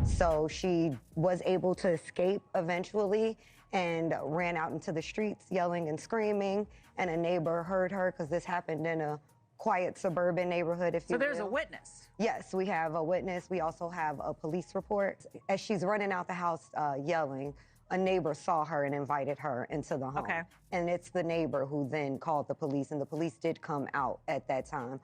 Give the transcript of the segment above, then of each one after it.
So she was able to escape eventually and ran out into the streets yelling and screaming. And a neighbor heard her because this happened in a quiet suburban neighborhood, if you So there's will. a witness. Yes, we have a witness. We also have a police report. As she's running out the house yelling, a neighbor saw her and invited her into the home. Okay. And it's the neighbor who then called the police, and the police did come out at that time.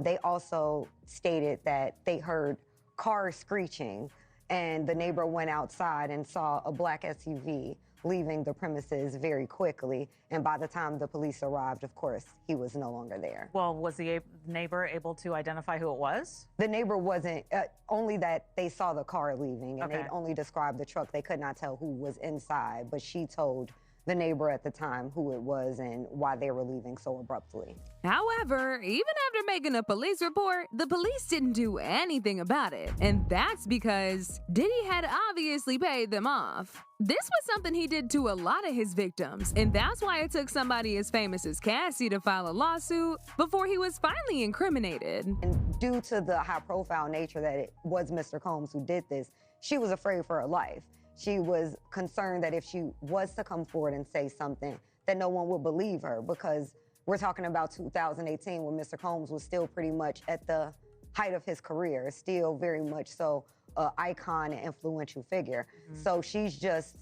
They also stated that they heard cars screeching, and the neighbor went outside and saw a black SUV leaving the premises very quickly. And by the time the police arrived, of course, he was no longer there. Well, was the neighbor able to identify who it was? The neighbor wasn't, only that they saw the car leaving, and Okay. they only described the truck. They could not tell who was inside, but she told the neighbor at the time who it was and why they were leaving so abruptly. However, even after making a police report, the police didn't do anything about it. And that's because Diddy had obviously paid them off. This was something he did to a lot of his victims, and that's why it took somebody as famous as Cassie to file a lawsuit before he was finally incriminated. And due to the high-profile nature that it was Mr. Combs who did this, she was afraid for her life. She was concerned that if she was to come forward and say something, that no one would believe her, because we're talking about 2018 when Mr. Combs was still pretty much at the height of his career, still very much so an icon and influential figure. So she's just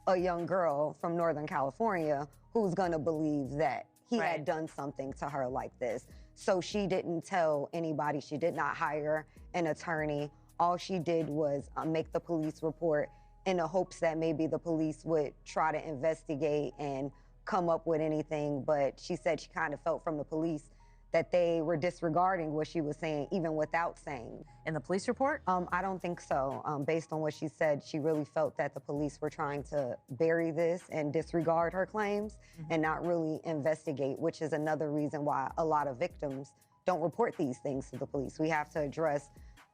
a young girl from Northern California who's gonna believe that he Right. had done something to her like this. So she didn't tell anybody. She did not hire an attorney. All she did was make the police report in the hopes that maybe the police would try to investigate and come up with anything. But she said she kind of felt from the police that they were disregarding what she was saying, even without saying. In the police report? I don't think so. Based on what she said, she really felt that the police were trying to bury this and disregard her claims and not really investigate, which is another reason why a lot of victims don't report these things to the police. We have to address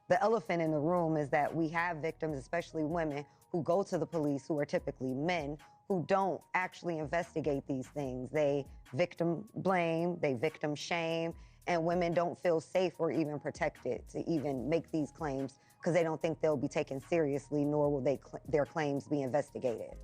the elephant in the room is that we have victims, especially women, who go to the police who are typically men who don't actually investigate these things. They victim blame, they victim shame, and women don't feel safe or even protected to even make these claims because they don't think they'll be taken seriously, nor will their claims be investigated.